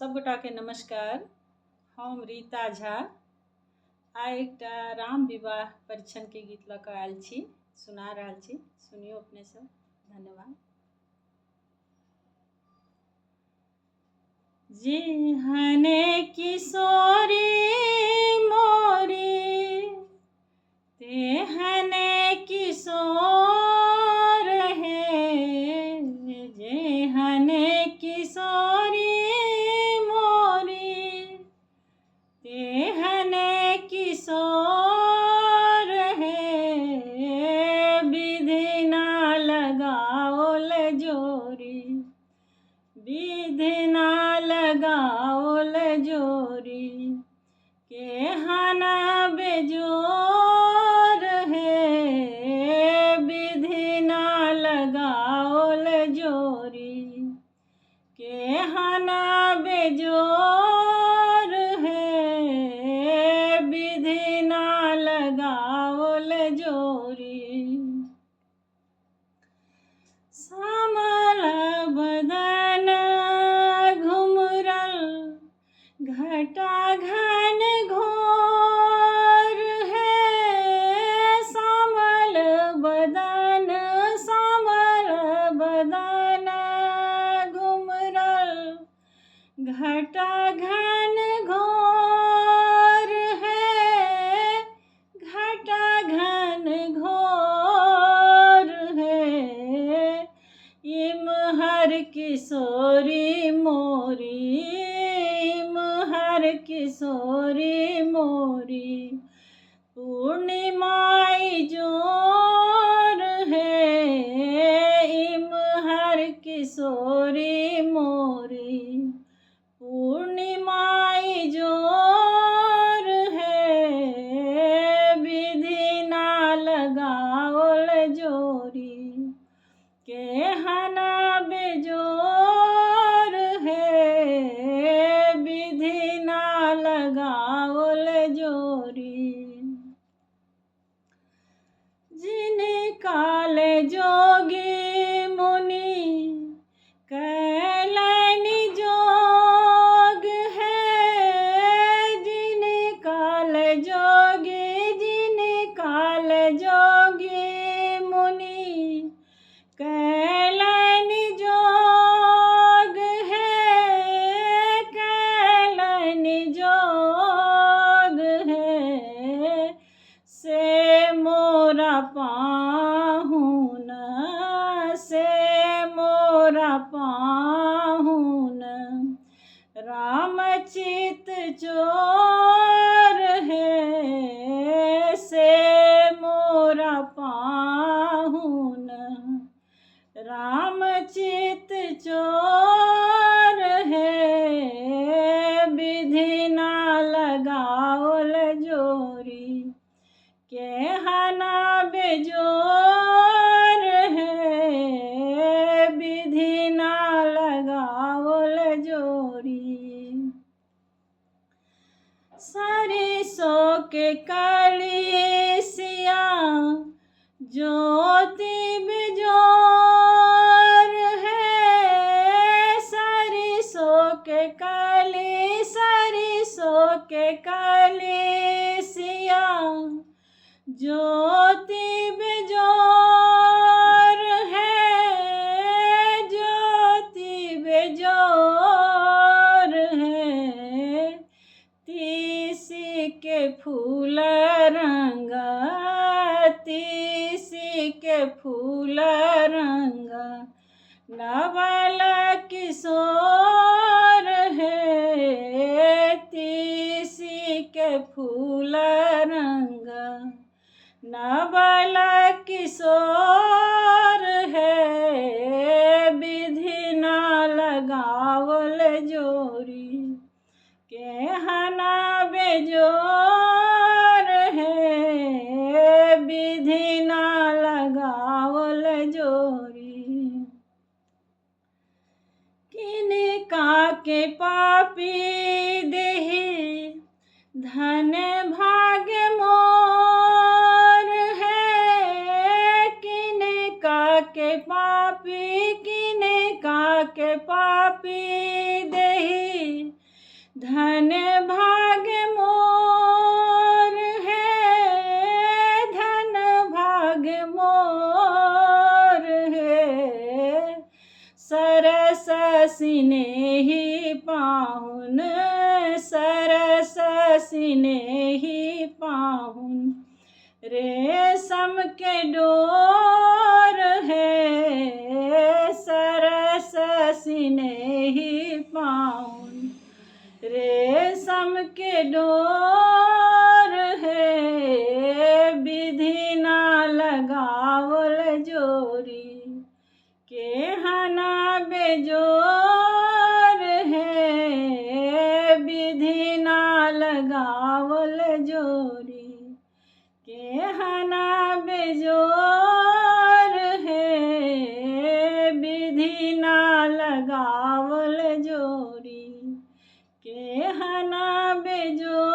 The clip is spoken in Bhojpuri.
सब गोटा के नमस्कार। हम रीता झा आइ एकटा राम विवाह परिछन के गीत लऽ कऽ आयल छी, सुना रहल छी, सुनियो अपने सब। धन्यवाद। जेहने किशोरी मोरी तेहने किशोर है, जेहने किशोरी मोरी तेहने किशोर है, विधि ना लगाओल जोरी, विधि ना लगाओल जोरी, केहना बेजोर है, विधि ना लगाओल जोरी, केहना बेजोर है, विधि ना लगाओल जोरी। श्यामल बदन घुमरल घटा घन घोर है, श्यामल बदन घुमरल घटा घन घोर है, घटा घन घोर है, इमहर किशोरी मोरी, इमहर किशोरी मोरी, पूर्णिमाई जोर है, इमहर किशोरी मोरी, पूर्णिमाई जोर है, विधि ना लगाओल जोरी, केहना बेजोर है, विधि ना लगाओल जोरी। जिन काल जोगी मुनि कैलन जोग है, जिन काल जोगी, जिन काल जोगी मुनि कैलन जोग है, कैलन जोग है, से मोरा पाहुन, से मोरा पाहुन, रामचित चोर है, से मोरा पाहुन, रामचित चोर है, विधि ना लगाओल जोरी, केहना बेजोर है, विधि ना लगाओल जोरी। सरिसों के कलिसिया ज्योति बेजोर है, सरिसों के कलिसिया ज्योति बेजोर है, ज्योति बेजोर है, तीसी के फूल रंग, तीसी के फूल रंग, नवल किशोर है, तीसी के फूल रंग, नवल किशोर है, विधि ना लगाओल जोरी, केहना बेजोर है, विधि ना लगाओल जोरी। किनका के पापी देहि धन भाग्य मोर है, किनका के पापी, किनका के पापी देहि धन भाग मोर है, धन भाग मोर है, सरस सिनेही पाहुन, सरस सिनेही पाहुन, रेशम के डोर है, सरस सिनेही पाहुन, रेशम के डोर है, विधि ना लगावल जोरी, केहना बेजोर है, विधि ना लगावल जोरी, केहना बेजोर है, विधि ना लगावल जोरी, केहना बेजोर।